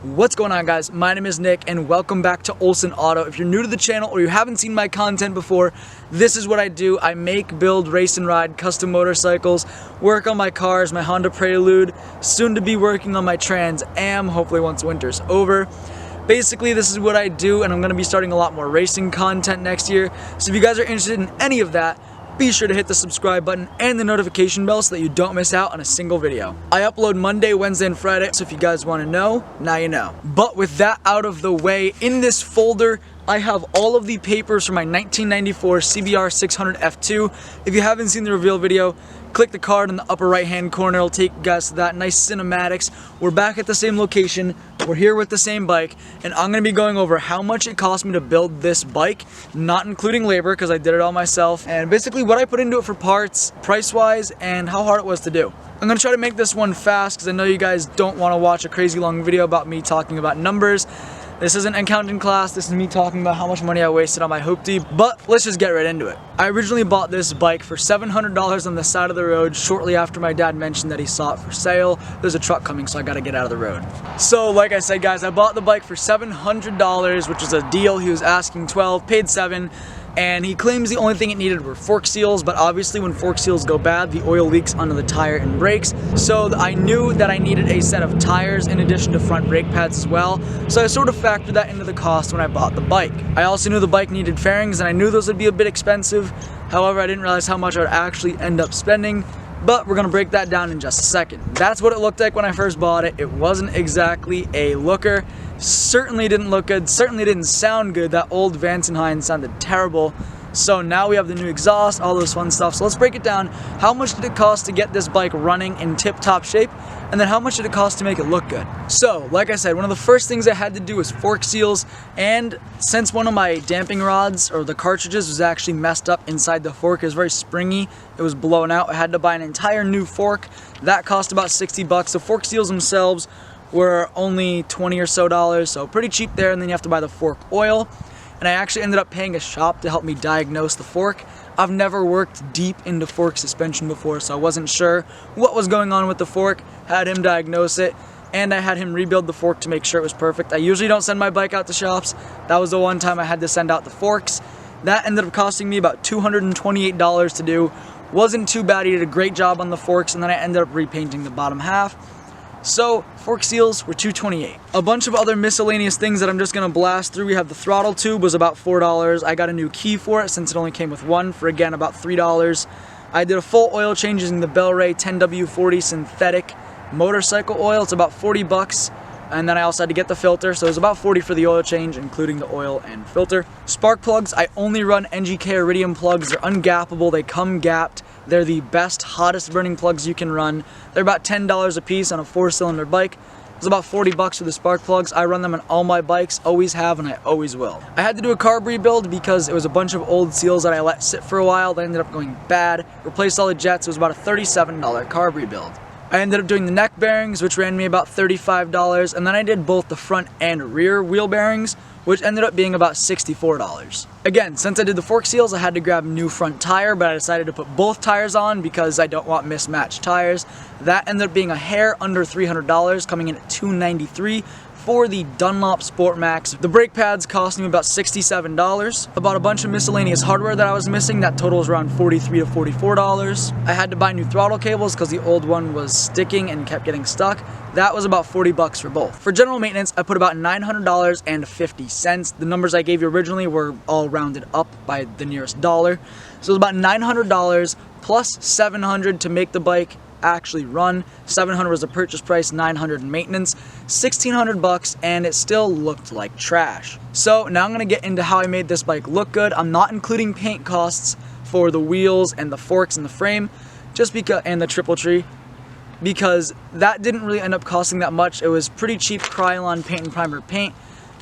What's going on, guys? My name is Nick and welcome back to Olsen Auto. If you're new to the channel or you haven't seen my content before, this is what I do. I make, build, race and ride custom motorcycles, work on my cars, my Honda Prelude, soon to be working on my Trans Am, hopefully once winter's over. Basically, this is what I do, and I'm going to be starting a lot more racing content next year. So if you guys are interested in any of that, be sure to hit the subscribe button and the notification bell so that you don't miss out on a single video. I upload Monday, Wednesday, and Friday, so if you guys want to know, now you know. But with that out of the way, in this folder, I have all of the papers for my 1994 CBR600 F2. If you haven't seen the reveal video, click the card in the upper right hand corner. It'll take you guys to that. Nice cinematics. We're back at the same location. We're here with the same bike, and I'm going to be going over how much it cost me to build this bike, not including labor because I did it all myself, and basically what I put into it for parts, price-wise, and how hard it was to do. I'm going to try to make this one fast because I know you guys don't want to watch a crazy long video about me talking about numbers. This isn't an accounting class, this is me talking about how much money I wasted on my hoopty, but let's just get right into it. I originally bought this bike for $700 on the side of the road shortly after my dad mentioned that he saw it for sale. There's a truck coming, so I gotta get out of the road. So like I said, guys, I bought the bike for $700, which was a deal. He was asking $12, paid $7. And he claims the only thing it needed were fork seals, but obviously when fork seals go bad, the oil leaks onto the tire and brakes. So I knew that I needed a set of tires in addition to front brake pads as well. So I sort of factored that into the cost when I bought the bike. I also knew the bike needed fairings, and I knew those would be a bit expensive. However, I didn't realize how much I would actually end up spending. But we're gonna break that down in just a second. That's what it looked like when I first bought it. It wasn't exactly a looker. Certainly didn't look good, certainly didn't sound good. That old Vance and Hines sounded terrible. So now we have the new exhaust, all those fun stuff. So let's break it down. How much did it cost to get this bike running in tip-top shape? And then how much did it cost to make it look good? So, like I said, one of the first things I had to do was fork seals. And since one of my damping rods, or the cartridges, was actually messed up inside the fork, it was very springy, it was blown out, I had to buy an entire new fork. That cost about 60 bucks. The fork seals themselves were only $20 or so pretty cheap there, and then you have to buy the fork oil. And I actually ended up paying a shop to help me diagnose the fork. I've never worked deep into fork suspension before, so I wasn't sure what was going on with the fork. Had him diagnose it, and I had him rebuild the fork to make sure it was perfect. I usually don't send my bike out to shops. That was the one time I had to send out the forks. That ended up costing me about $228 to do. Wasn't too bad. He did a great job on the forks, and then I ended up repainting the bottom half. So, fork seals were $228. A bunch of other miscellaneous things that I'm just gonna blast through. We have the throttle tube, was about $4. I got a new key for it since it only came with one for, again, about $3. I did a full oil change using the Bel-Ray 10W40 synthetic motorcycle oil. It's about 40 bucks. And then I also had to get the filter, so it was about 40 for the oil change, including the oil and filter. Spark plugs, I only run NGK Iridium plugs. They're ungappable, they come gapped. They're the best, hottest burning plugs you can run. They're about $10 a piece on a 4-cylinder bike. It's about 40 bucks for the spark plugs. I run them on all my bikes, always have, and I always will. I had to do a carb rebuild because it was a bunch of old seals that I let sit for a while. They ended up going bad. Replaced all the jets. It was about a $37 carb rebuild. I ended up doing the neck bearings, which ran me about $35, and then I did both the front and rear wheel bearings, which ended up being about $64. Again, since I did the fork seals, I had to grab a new front tire, but I decided to put both tires on because I don't want mismatched tires. That ended up being a hair under $300, coming in at $293 for the Dunlop Sport Max. The brake pads cost me about $67. I bought a bunch of miscellaneous hardware that I was missing. That totals around $43 to $44. I had to buy new throttle cables because the old one was sticking and kept getting stuck. That was about 40 bucks for both. For general maintenance, I put about $900.50. The numbers I gave you originally were all rounded up by the nearest dollar. So it was about $900 plus $700 to make the bike actually run. $700 was the purchase price, $900 in maintenance, $1,600 bucks, and it still looked like trash. So now I'm gonna get into how I made this bike look good. I'm not including paint costs for the wheels and the forks and the frame, just because, and the triple tree, because that didn't really end up costing that much. It was pretty cheap Krylon paint and primer paint.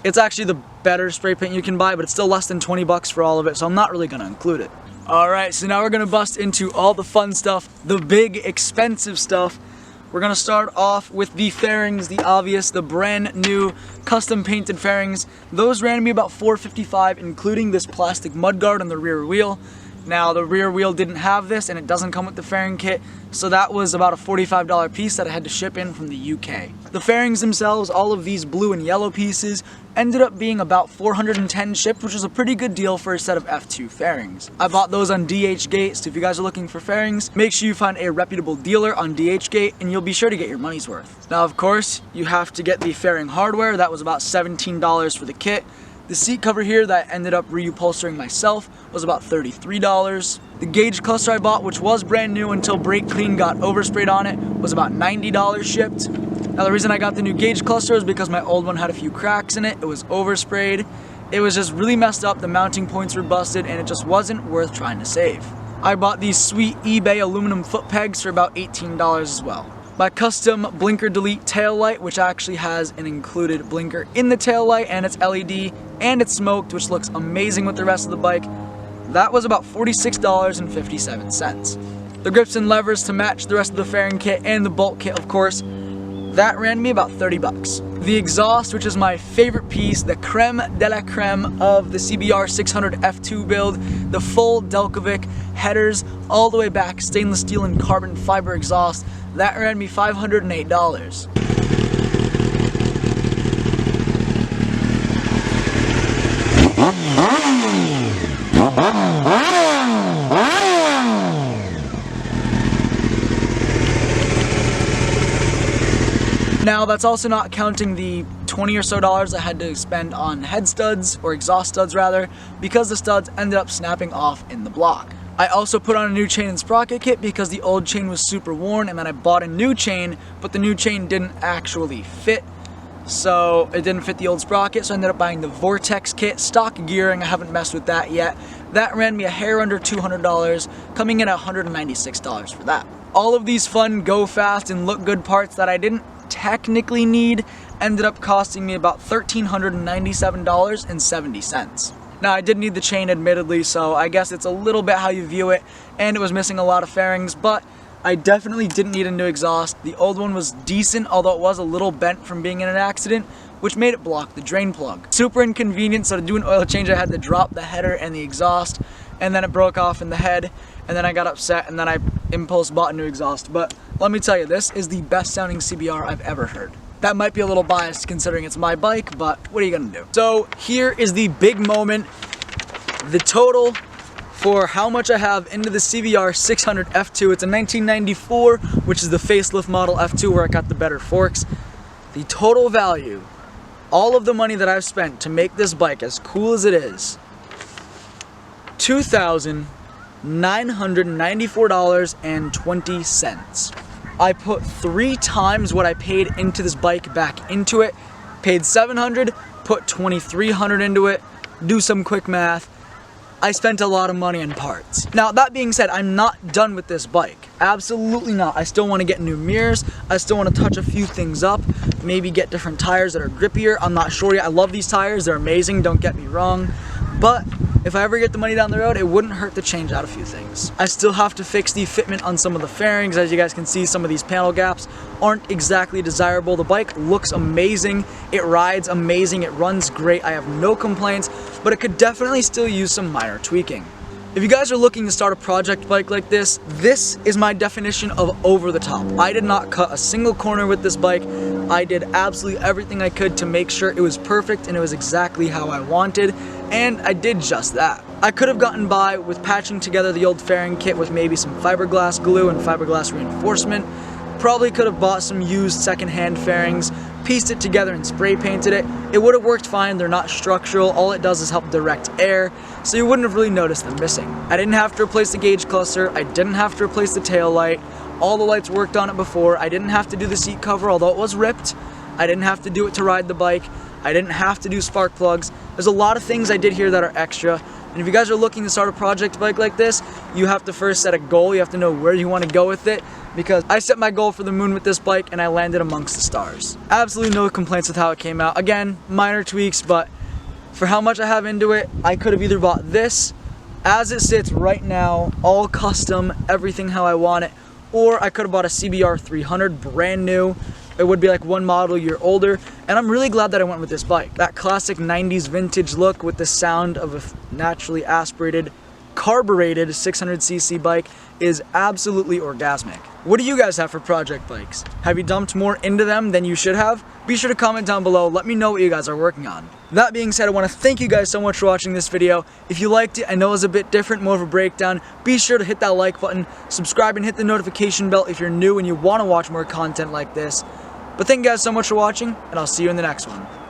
It's actually the better spray paint you can buy, but it's still less than 20 bucks for all of it, so I'm not really gonna include it. Alright, so now we're gonna bust into all the fun stuff, the big expensive stuff. We're gonna start off with the fairings, the obvious, the brand new custom painted fairings. Those ran me about $455, including this plastic mudguard on the rear wheel. Now the rear wheel didn't have this and it doesn't come with the fairing kit, so that was about a $45 piece that I had to ship in from the UK. The fairings themselves, all of these blue and yellow pieces, ended up being about $410 shipped, which is a pretty good deal for a set of F2 fairings. I bought those on DHgate, so if you guys are looking for fairings, make sure you find a reputable dealer on DHgate and you'll be sure to get your money's worth. Now of course, you have to get the fairing hardware. That was about $17 for the kit. The seat cover here that I ended up reupholstering myself was about $33. The gauge cluster I bought, which was brand new until brake clean got oversprayed on it, was about $90 shipped. Now the reason I got the new gauge cluster is because my old one had a few cracks in it. It was oversprayed. It was just really messed up. The mounting points were busted and it just wasn't worth trying to save. I bought these sweet eBay aluminum foot pegs for about $18 as well. My custom blinker delete tail light, which actually has an included blinker in the tail light, and it's LED and it's smoked, which looks amazing with the rest of the bike. That was about $46.57. The grips and levers to match the rest of the fairing kit and the bolt kit, of course, that ran me about 30 bucks. The exhaust, which is my favorite piece, the creme de la creme of the CBR600 F2 build, the full Delcovic headers all the way back, stainless steel and carbon fiber exhaust, that ran me $508. Now that's also not counting the $20 or so I had to spend on head studs, or exhaust studs rather, because the studs ended up snapping off in the block. I also put on a new chain and sprocket kit because the old chain was super worn, and then I bought a new chain, but the new chain didn't actually fit. So it didn't fit the old sprocket, so I ended up buying the Vortex kit, stock gearing. I haven't messed with that yet. That ran me a hair under $200, coming in at $196 for that. All of these fun, go fast, and look good parts that I didn't technically need ended up costing me about $1,397.70. Now I did need the chain admittedly, so I guess it's a little bit how you view it, and it was missing a lot of fairings, but I definitely didn't need a new exhaust. The old one was decent, although it was a little bent from being in an accident, which made it block the drain plug. Super inconvenient, so to do an oil change I had to drop the header and the exhaust, and then it broke off in the head, and then I got upset, and then I impulse bought a new exhaust. But let me tell you, this is the best sounding CBR I've ever heard. That might be a little biased considering it's my bike, but what are you gonna do? So here is the big moment. The total for how much I have into the CBR600 F2. It's a 1994, which is the facelift model F2 where I got the better forks. The total value, all of the money that I've spent to make this bike as cool as it is, $2,994.20. I put 3 times what I paid into this bike back into it. Paid $700, put $2,300 into it. Do some quick math. I spent a lot of money on parts. Now that being said, I'm not done with this bike. Absolutely not. I still want to get new mirrors. I still want to touch a few things up. Maybe get different tires that are grippier. I'm not sure yet. I love these tires. They're amazing. Don't get me wrong. But if I ever get the money down the road, it wouldn't hurt to change out a few things. I still have to fix the fitment on some of the fairings. As you guys can see, some of these panel gaps aren't exactly desirable. The bike looks amazing. It rides amazing. It runs great. I have no complaints, but it could definitely still use some minor tweaking. If you guys are looking to start a project bike like this is my definition of over the top. I did not cut a single corner with this bike. I did absolutely everything I could to make sure it was perfect and it was exactly how I wanted, and I did just that. I could have gotten by with patching together the old fairing kit with maybe some fiberglass glue and fiberglass reinforcement. Probably could have bought some used secondhand fairings, pieced it together and spray painted it. It would have worked fine. They're not structural. All it does is help direct air, so you wouldn't have really noticed them missing. I didn't have to replace the gauge cluster. I didn't have to replace the tail light. All the lights worked on it before. I didn't have to do the seat cover, although it was ripped. I didn't have to do it to ride the bike. I didn't have to do spark plugs. There's a lot of things I did here that are extra. And if you guys are looking to start a project bike like this, you have to first set a goal. You have to know where you want to go with it, because I set my goal for the moon with this bike and I landed amongst the stars. Absolutely no complaints with how it came out. Again, minor tweaks, but for how much I have into it, I could have either bought this as it sits right now, all custom, everything how I want it, or I could have bought a CBR300 brand new. It would be like one model year older, and I'm really glad that I went with this bike. That classic 90s vintage look with the sound of a naturally aspirated carbureted 600cc bike is absolutely orgasmic. What do you guys have for project bikes? Have you dumped more into them than you should have? Be sure to comment down below, let me know what you guys are working on. That being said, I want to thank you guys so much for watching this video. If you liked it, I know it was a bit different, more of a breakdown, be sure to hit that like button, subscribe and hit the notification bell if you're new and you want to watch more content like this. But thank you guys so much for watching, and I'll see you in the next one.